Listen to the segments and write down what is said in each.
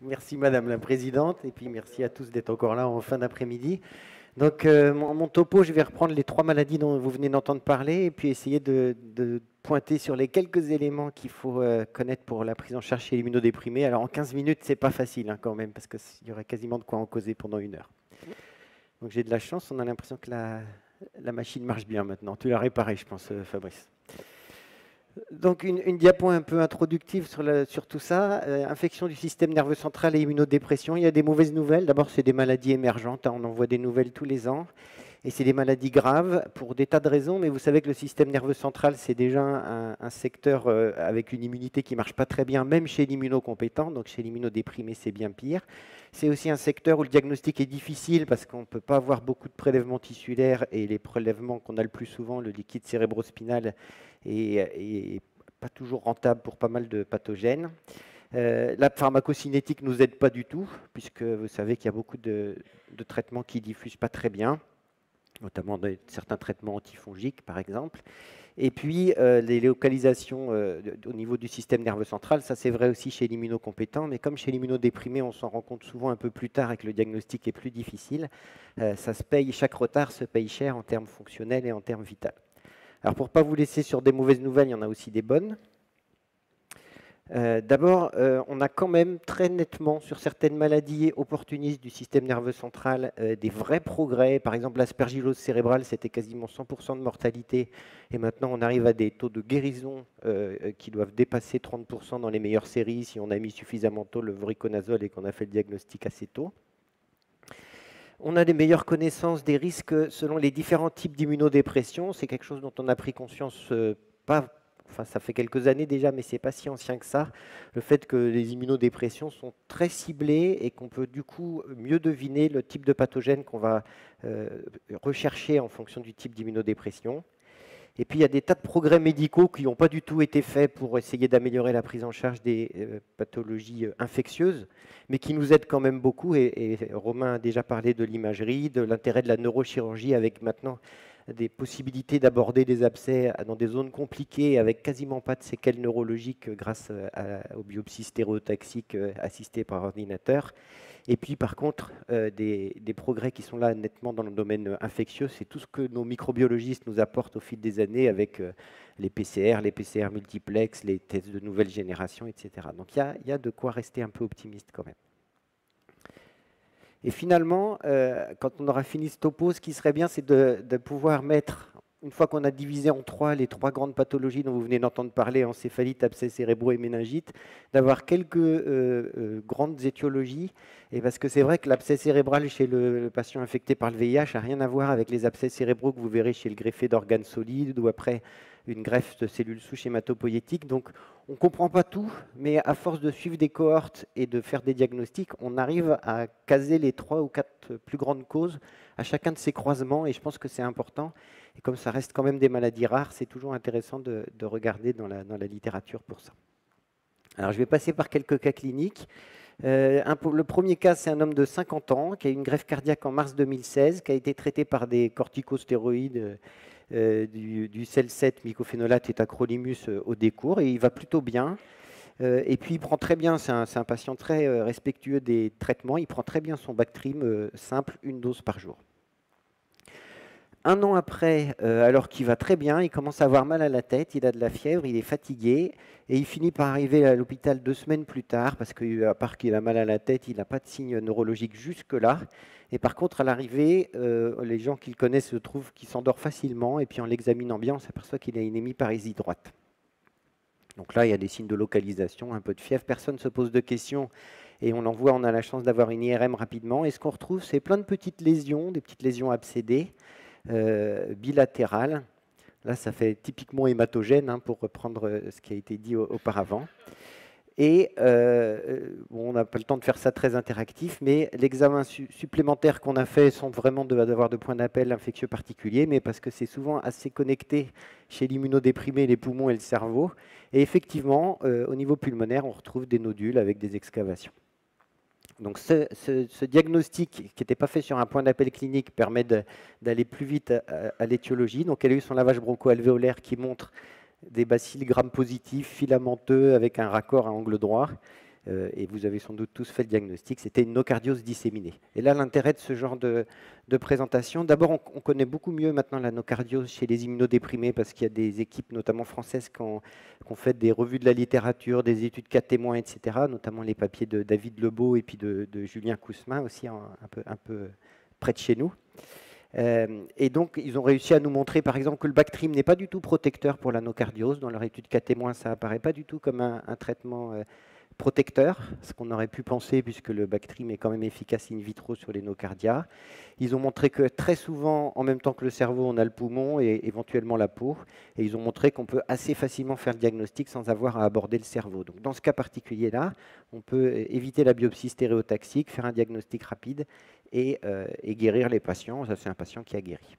Merci Madame la Présidente, et puis merci à tous d'être encore là en fin d'après-midi. Donc mon topo, je vais reprendre les trois maladies dont vous venez d'entendre parler, et puis essayer de pointer sur les quelques éléments qu'il faut connaître pour la prise en charge chez l'immunodéprimé. Alors en 15 minutes, c'est pas facile quand même, parce qu'il y aurait quasiment de quoi en causer pendant 1 heure. Donc j'ai de la chance, on a l'impression que la machine marche bien maintenant. Tu l'as réparée, je pense, Fabrice. Donc une diapo un peu introductive sur tout ça. Infection du système nerveux central et immunodépression. Il y a des mauvaises nouvelles. D'abord, c'est des maladies émergentes. On en voit des nouvelles tous les ans. Et c'est des maladies graves pour des tas de raisons. Mais vous savez que le système nerveux central, c'est déjà un secteur avec une immunité qui ne marche pas très bien, même chez l'immunocompétent. Donc chez l'immunodéprimé, c'est bien pire. C'est aussi un secteur où le diagnostic est difficile parce qu'on ne peut pas avoir beaucoup de prélèvements tissulaires. Et les prélèvements qu'on a le plus souvent, le liquide cérébrospinal, et pas toujours rentable pour pas mal de pathogènes. La pharmacocinétique ne nous aide pas du tout, puisque vous savez qu'il y a beaucoup de traitements qui ne diffusent pas très bien, notamment certains traitements antifongiques, par exemple. Et puis, les localisations au niveau du système nerveux central, ça c'est vrai aussi chez l'immunocompétent, mais comme chez l'immunodéprimé, on s'en rend compte souvent un peu plus tard et que le diagnostic est plus difficile, ça se paye, chaque retard se paye cher en termes fonctionnels et en termes vitaux. Alors pour ne pas vous laisser sur des mauvaises nouvelles, il y en a aussi des bonnes. D'abord, on a quand même très nettement sur certaines maladies opportunistes du système nerveux central des vrais progrès. Par exemple, l'aspergillose cérébrale, c'était quasiment 100% de mortalité. Et maintenant, on arrive à des taux de guérison qui doivent dépasser 30% dans les meilleures séries si on a mis suffisamment tôt le voriconazole et qu'on a fait le diagnostic assez tôt. On a des meilleures connaissances des risques selon les différents types d'immunodépression. C'est quelque chose dont on a pris conscience, ça fait quelques années déjà, mais ce n'est pas si ancien que ça. Le fait que les immunodépressions sont très ciblées et qu'on peut du coup mieux deviner le type de pathogène qu'on va rechercher en fonction du type d'immunodépression. Et puis il y a des tas de progrès médicaux qui n'ont pas du tout été faits pour essayer d'améliorer la prise en charge des pathologies infectieuses, mais qui nous aident quand même beaucoup. Et Romain a déjà parlé de l'imagerie, de l'intérêt de la neurochirurgie, avec maintenant des possibilités d'aborder des abcès dans des zones compliquées avec quasiment pas de séquelles neurologiques grâce aux biopsies stéréotaxiques assistées par ordinateur. Et puis, par contre, des progrès qui sont là nettement dans le domaine infectieux, c'est tout ce que nos microbiologistes nous apportent au fil des années avec les PCR multiplex, les tests de nouvelle génération, etc. Donc, il y a de quoi rester un peu optimiste quand même. Et finalement, quand on aura fini ce topo, ce qui serait bien, c'est de pouvoir mettre, une fois qu'on a divisé en trois les trois grandes pathologies dont vous venez d'entendre parler, encéphalite, abcès cérébraux et méningite, d'avoir quelques grandes étiologies. Et parce que c'est vrai que l'abcès cérébral chez le patient infecté par le VIH n'a rien à voir avec les abcès cérébraux que vous verrez chez le greffé d'organes solides ou après une greffe de cellules souches hématopoïétiques. Donc, on ne comprend pas tout, mais à force de suivre des cohortes et de faire des diagnostics, on arrive à caser les 3 ou 4 plus grandes causes à chacun de ces croisements, et je pense que c'est important. Et comme ça reste quand même des maladies rares, c'est toujours intéressant de regarder dans la littérature pour ça. Alors, je vais passer par quelques cas cliniques. Le premier cas, c'est un homme de 50 ans qui a eu une greffe cardiaque en mars 2016, qui a été traité par des corticostéroïdes du CEL7, mycophénolate et tacrolimus au décours, et il va plutôt bien. Et puis il prend très bien, c'est un patient très respectueux des traitements, il prend très bien son Bactrim simple, 1 dose par jour. 1 an après, alors qu'il va très bien, il commence à avoir mal à la tête, il a de la fièvre, il est fatigué, et il finit par arriver à l'hôpital 2 semaines plus tard, parce qu'à part qu'il a mal à la tête, il n'a pas de signe neurologique jusque-là. Et par contre, à l'arrivée, les gens qui le connaissent se trouvent qu'il s'endort facilement, et puis en l'examinant bien, on s'aperçoit qu'il a une hémiparésie droite. Donc là, il y a des signes de localisation, un peu de fièvre, personne ne se pose de questions, et on a la chance d'avoir une IRM rapidement, et ce qu'on retrouve, c'est plein de petites lésions, des petites lésions abcédées, bilatérales. Là, ça fait typiquement hématogène, pour reprendre ce qui a été dit auparavant. Et on n'a pas le temps de faire ça très interactif, mais l'examen supplémentaire qu'on a fait sans vraiment d'avoir de point d'appel infectieux particulier, mais parce que c'est souvent assez connecté chez l'immunodéprimé, les poumons et le cerveau. Et effectivement, au niveau pulmonaire, on retrouve des nodules avec des excavations. Donc ce diagnostic, qui n'était pas fait sur un point d'appel clinique, permet d'aller plus vite à l'étiologie. Donc elle a eu son lavage broncho-alvéolaire qui montre des bacilles gram positifs, filamenteux, avec un raccord à angle droit. et vous avez sans doute tous fait le diagnostic, c'était une nocardiose disséminée. Et là, l'intérêt de ce genre de présentation, d'abord, on connaît beaucoup mieux maintenant la nocardiose chez les immunodéprimés, parce qu'il y a des équipes, notamment françaises, qui ont fait des revues de la littérature, des études cas témoins, etc., notamment les papiers de David Lebeau et puis de Julien Kousma, aussi un peu près de chez nous. Et donc, ils ont réussi à nous montrer, par exemple, que le Bactrim n'est pas du tout protecteur pour la nocardiose. Dans leur étude cas témoins, ça apparaît pas du tout comme un traitement protecteur, ce qu'on aurait pu penser, puisque le Bactrim est quand même efficace in vitro sur les nocardias. Ils ont montré que très souvent, en même temps que le cerveau, on a le poumon et éventuellement la peau. Et ils ont montré qu'on peut assez facilement faire le diagnostic sans avoir à aborder le cerveau. Donc, dans ce cas particulier-là, on peut éviter la biopsie stéréotaxique, faire un diagnostic rapide et guérir les patients. Ça, c'est un patient qui a guéri.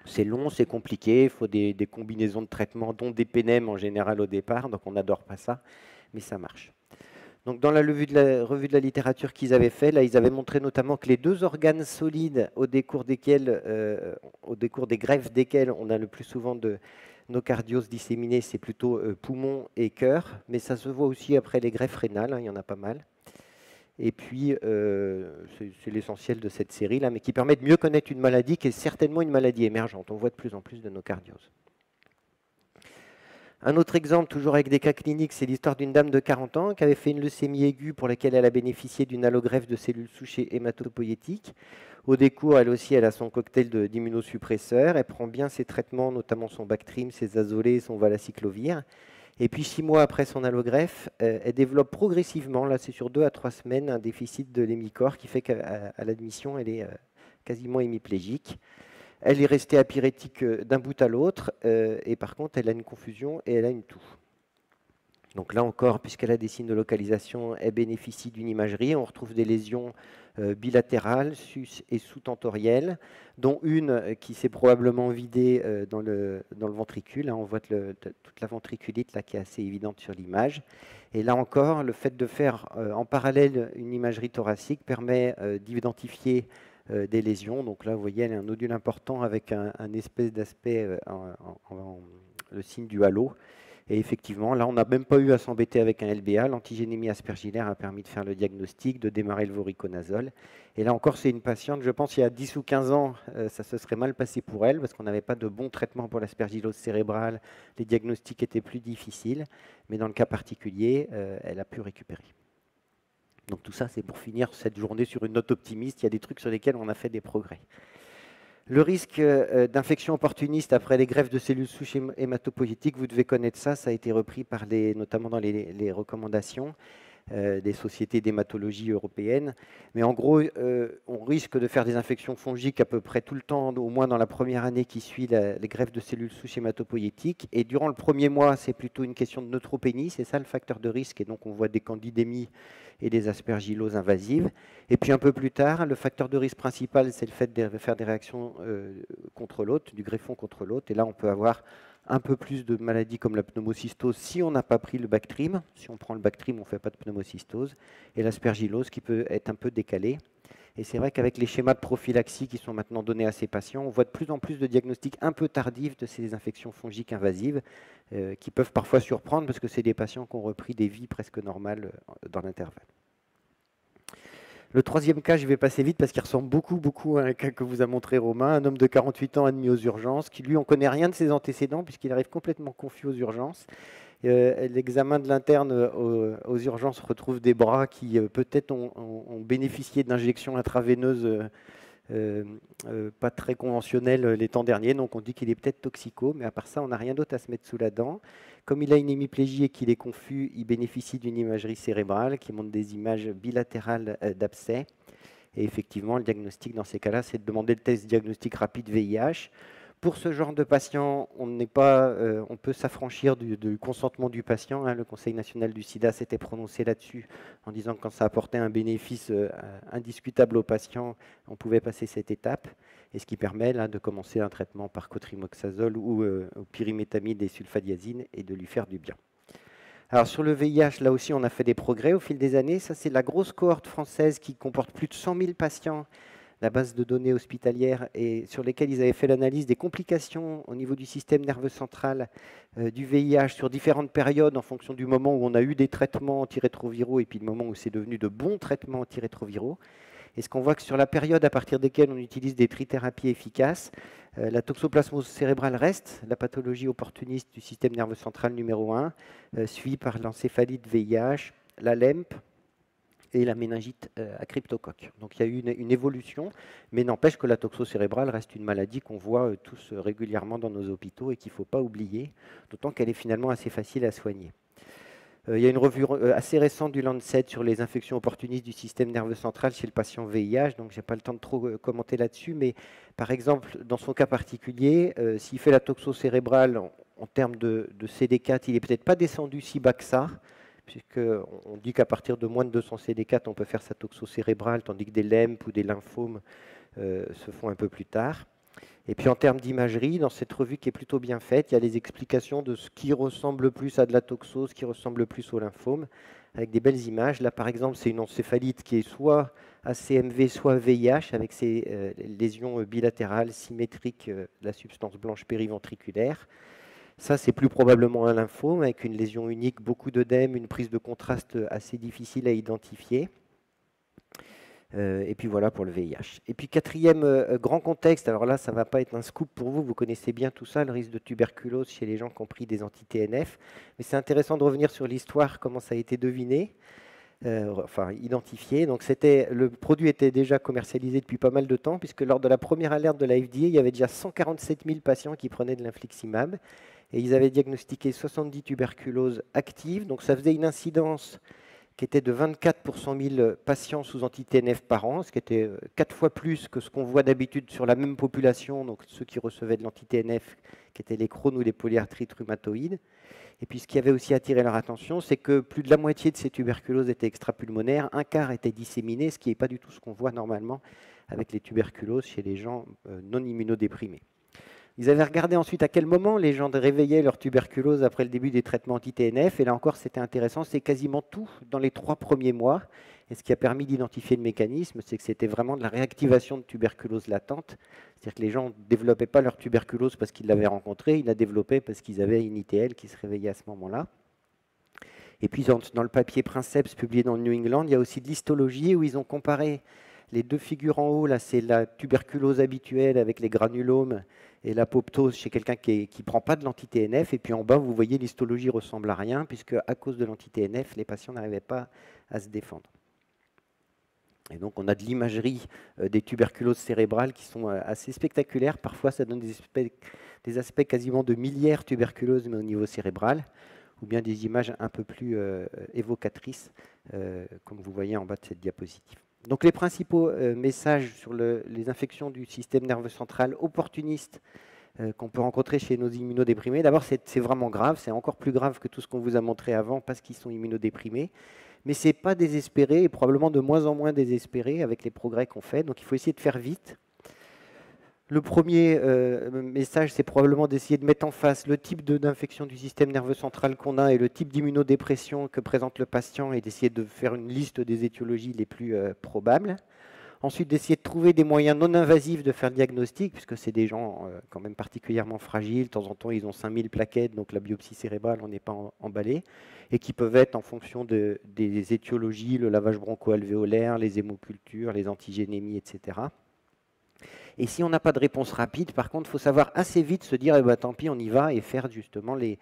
C'est long, c'est compliqué, il faut des combinaisons de traitements, dont des PNM en général au départ, donc on n'adore pas ça, mais ça marche. Donc dans la revue de la littérature qu'ils avaient fait, là, ils avaient montré notamment que les deux organes solides au décours des greffes desquels on a le plus souvent de nocardiose disséminée, c'est plutôt poumon et cœur, mais ça se voit aussi après les greffes rénales, hein, il y en a pas mal. Et puis, c'est l'essentiel de cette série-là, mais qui permet de mieux connaître une maladie qui est certainement une maladie émergente. On voit de plus en plus de nocardiose. Un autre exemple, toujours avec des cas cliniques, c'est l'histoire d'une dame de 40 ans qui avait fait une leucémie aiguë pour laquelle elle a bénéficié d'une allogreffe de cellules souches hématopoïétiques. Au décours, elle aussi, elle a son cocktail d'immunosuppresseurs. Elle prend bien ses traitements, notamment son Bactrim, ses azolés, son valacyclovir. Et puis 6 mois après son allogreffe, elle développe progressivement, là c'est sur 2 à 3 semaines, un déficit de l'hémicorps qui fait qu'à l'admission, elle est quasiment hémiplégique. Elle est restée apyrétique d'un bout à l'autre, et par contre, elle a une confusion et elle a une toux. Donc là encore, puisqu'elle a des signes de localisation, elle bénéficie d'une imagerie. On retrouve des lésions bilatérales, sus et sous-tentorielles, dont une qui s'est probablement vidée dans le ventricule. Là, on voit toute la ventriculite là, qui est assez évidente sur l'image. Et là encore, le fait de faire en parallèle une imagerie thoracique permet d'identifier des lésions. Donc là, vous voyez, elle a un nodule important avec un espèce d'aspect, le signe du halo. Et effectivement, là, on n'a même pas eu à s'embêter avec un LBA. L'antigénémie aspergillaire a permis de faire le diagnostic, de démarrer le voriconazole. Et là encore, c'est une patiente, je pense, il y a 10 ou 15 ans, ça se serait mal passé pour elle, parce qu'on n'avait pas de bons traitements pour l'aspergillose cérébrale. Les diagnostics étaient plus difficiles. Mais dans le cas particulier, elle a pu récupérer. Donc tout ça, c'est pour finir cette journée sur une note optimiste. Il y a des trucs sur lesquels on a fait des progrès. Le risque d'infection opportuniste après les greffes de cellules souches hématopoïétiques, vous devez connaître ça, ça a été repris notamment dans les recommandations des sociétés d'hématologie européennes. Mais en gros, on risque de faire des infections fongiques à peu près tout le temps, au moins dans la première année qui suit les greffes de cellules souches hématopoïétiques. Et durant le premier mois, c'est plutôt une question de neutropénie, c'est ça le facteur de risque. Et donc on voit des candidémies et des aspergilloses invasives. Et puis un peu plus tard, le facteur de risque principal, c'est le fait de faire des réactions contre l'hôte, du greffon contre l'hôte. Et là, on peut avoir un peu plus de maladies comme la pneumocystose si on n'a pas pris le Bactrim. Si on prend le Bactrim, on ne fait pas de pneumocystose. Et l'aspergillose qui peut être un peu décalée. Et c'est vrai qu'avec les schémas de prophylaxie qui sont maintenant donnés à ces patients, on voit de plus en plus de diagnostics un peu tardifs de ces infections fongiques invasives qui peuvent parfois surprendre parce que c'est des patients qui ont repris des vies presque normales dans l'intervalle. Le troisième cas, je vais passer vite parce qu'il ressemble beaucoup à un cas que vous a montré Romain, un homme de 48 ans admis aux urgences, qui lui, on ne connaît rien de ses antécédents puisqu'il arrive complètement confus aux urgences. L'examen de l'interne aux urgences retrouve des bras qui peut-être ont bénéficié d'injections intraveineuses pas très conventionnelles les temps derniers, donc on dit qu'il est peut-être toxico, mais à part ça, on n'a rien d'autre à se mettre sous la dent. Comme il a une hémiplégie et qu'il est confus, il bénéficie d'une imagerie cérébrale qui montre des images bilatérales d'abcès. Et effectivement, le diagnostic dans ces cas-là, c'est de demander le test diagnostic rapide VIH. Pour ce genre de patient, on peut s'affranchir du consentement du patient. Le Conseil national du sida s'était prononcé là-dessus en disant que quand ça apportait un bénéfice indiscutable au patient, on pouvait passer cette étape. Et ce qui permet là, de commencer un traitement par cotrimoxazole ou pyrimétamide et sulfadiazine et de lui faire du bien. Alors sur le VIH, là aussi, on a fait des progrès au fil des années. Ça, c'est la grosse cohorte française qui comporte plus de 100 000 patients la base de données hospitalière, et sur lesquels ils avaient fait l'analyse des complications au niveau du système nerveux central du VIH sur différentes périodes en fonction du moment où on a eu des traitements antirétroviraux et puis le moment où c'est devenu de bons traitements antirétroviraux. Et ce qu'on voit que sur la période à partir desquelles on utilise des trithérapies efficaces, la toxoplasmose cérébrale reste la pathologie opportuniste du système nerveux central numéro 1, suivie par l'encéphalite VIH, la LEMP et la méningite à cryptocoque. Donc il y a eu une évolution, mais n'empêche que la toxo cérébrale reste une maladie qu'on voit tous régulièrement dans nos hôpitaux et qu'il ne faut pas oublier, d'autant qu'elle est finalement assez facile à soigner. Il y a une revue assez récente du Lancet sur les infections opportunistes du système nerveux central chez le patient VIH, donc je n'ai pas le temps de trop commenter là-dessus, mais par exemple, dans son cas particulier, s'il fait la toxo cérébrale en termes de CD4, il n'est peut-être pas descendu si bas que ça, puisqu'on dit qu'à partir de moins de 200 CD4, on peut faire sa toxo cérébrale, tandis que des LEMP ou des lymphomes se font un peu plus tard. Et puis en termes d'imagerie, dans cette revue qui est plutôt bien faite, il y a les explications de ce qui ressemble plus à de la toxo, ce qui ressemble plus au lymphome, avec des belles images. Là, par exemple, c'est une encéphalite qui est soit ACMV, soit VIH, avec ces lésions bilatérales symétriques de la substance blanche périventriculaire. Ça, c'est plus probablement un lymphome, avec une lésion unique, beaucoup d'œdème, une prise de contraste assez difficile à identifier. Et puis voilà pour le VIH. Et puis quatrième grand contexte, alors là ça ne va pas être un scoop pour vous, vous connaissez bien tout ça, le risque de tuberculose chez les gens qui ont pris des anti-TNF, mais c'est intéressant de revenir sur l'histoire, comment ça a été deviné, enfin identifié. Donc le produit était déjà commercialisé depuis pas mal de temps, puisque lors de la première alerte de la FDA, il y avait déjà 147 000 patients qui prenaient de l'infliximab, et ils avaient diagnostiqué 70 tuberculoses actives, donc ça faisait une incidence qui était de 24 pour 100 000 patients sous anti-TNF par an, ce qui était 4 fois plus que ce qu'on voit d'habitude sur la même population, donc ceux qui recevaient de l'anti-TNF, qui étaient les Crohn ou les polyarthrites rhumatoïdes. Et puis ce qui avait aussi attiré leur attention, c'est que plus de la moitié de ces tuberculoses étaient extrapulmonaires, un quart était disséminé, ce qui n'est pas du tout ce qu'on voit normalement avec les tuberculoses chez les gens non immunodéprimés. Ils avaient regardé ensuite à quel moment les gens réveillaient leur tuberculose après le début des traitements anti-TNF. Et là encore, c'était intéressant, c'est quasiment tout dans les 3 premiers mois. Et ce qui a permis d'identifier le mécanisme, c'est que c'était vraiment de la réactivation de tuberculose latente. C'est-à-dire que les gens ne développaient pas leur tuberculose parce qu'ils l'avaient rencontrée, ils la développaient parce qu'ils avaient une ITL qui se réveillait à ce moment-là. Et puis dans le papier Princeps publié dans le New England, il y a aussi de l'histologie où ils ont comparé les deux figures en haut. Là, c'est la tuberculose habituelle avec les granulomes et l'apoptose chez quelqu'un qui ne prend pas de l'anti-TNF. Et puis en bas, vous voyez, l'histologie ressemble à rien, puisque à cause de l'anti-TNF, les patients n'arrivaient pas à se défendre. Et donc on a de l'imagerie des tuberculoses cérébrales qui sont assez spectaculaires. Parfois, ça donne des aspects quasiment de miliaires tuberculoses, mais au niveau cérébral, ou bien des images un peu plus évocatrices, comme vous voyez en bas de cette diapositive. Donc les principaux messages sur les infections du système nerveux central opportunistes qu'on peut rencontrer chez nos immunodéprimés. D'abord, c'est vraiment grave, c'est encore plus grave que tout ce qu'on vous a montré avant parce qu'ils sont immunodéprimés. Mais ce n'est pas désespéré et probablement de moins en moins désespéré avec les progrès qu'on fait. Donc il faut essayer de faire vite. Le premier message, c'est probablement d'essayer de mettre en face le type d'infection du système nerveux central qu'on a et le type d'immunodépression que présente le patient et d'essayer de faire une liste des étiologies les plus probables. Ensuite, d'essayer de trouver des moyens non invasifs de faire le diagnostic, puisque c'est des gens quand même particulièrement fragiles. De temps en temps, ils ont 5000 plaquettes, donc la biopsie cérébrale, on n'est pas emballé, et qui peuvent être en fonction des étiologies, le lavage broncho-alvéolaire, les hémocultures, les antigénémies, etc. Et si on n'a pas de réponse rapide, par contre, il faut savoir assez vite se dire, eh ben, tant pis, on y va, et faire justement les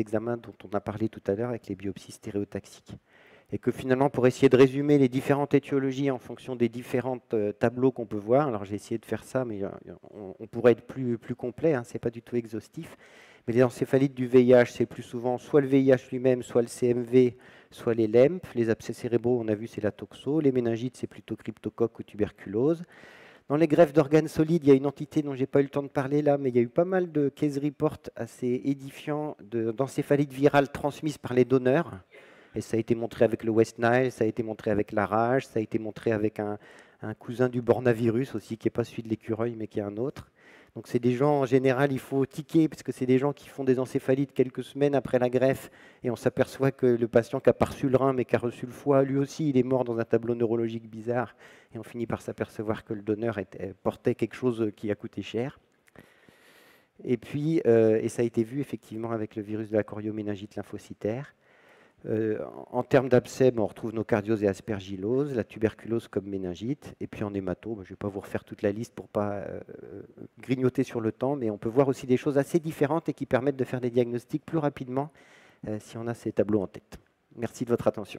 examens dont on a parlé tout à l'heure avec les biopsies stéréotaxiques. Et que finalement, pour essayer de résumer les différentes étiologies en fonction des différents tableaux qu'on peut voir, alors j'ai essayé de faire ça, mais on pourrait être plus complet, hein, ce n'est pas du tout exhaustif, mais les encéphalites du VIH, c'est plus souvent soit le VIH lui-même, soit le CMV, soit les LEMP. Les abcès cérébraux, on a vu, c'est la toxo. Les méningites, c'est plutôt cryptocoque ou tuberculose. Dans les greffes d'organes solides, il y a une entité dont je n'ai pas eu le temps de parler là, mais il y a eu pas mal de case reports assez édifiants d'encéphalite virale transmise par les donneurs. Et ça a été montré avec le West Nile, ça a été montré avec la rage, ça a été montré avec un cousin du bornavirus aussi, qui n'est pas celui de l'écureuil, mais qui est un autre. Donc c'est des gens, en général, il faut tiquer, parce que c'est des gens qui font des encéphalites quelques semaines après la greffe, et on s'aperçoit que le patient qui n'a pas reçu le rein, mais qui a reçu le foie, lui aussi, il est mort dans un tableau neurologique bizarre, et on finit par s'apercevoir que le donneur portait quelque chose qui a coûté cher. Et puis, et ça a été vu effectivement avec le virus de la chorioméningite lymphocytaire. En termes d'abcès, on retrouve nos cardioses et aspergilloses, la tuberculose comme méningite, et puis en hémato, je ne vais pas vous refaire toute la liste pour ne pas grignoter sur le temps, mais on peut voir aussi des choses assez différentes et qui permettent de faire des diagnostics plus rapidement si on a ces tableaux en tête. Merci de votre attention.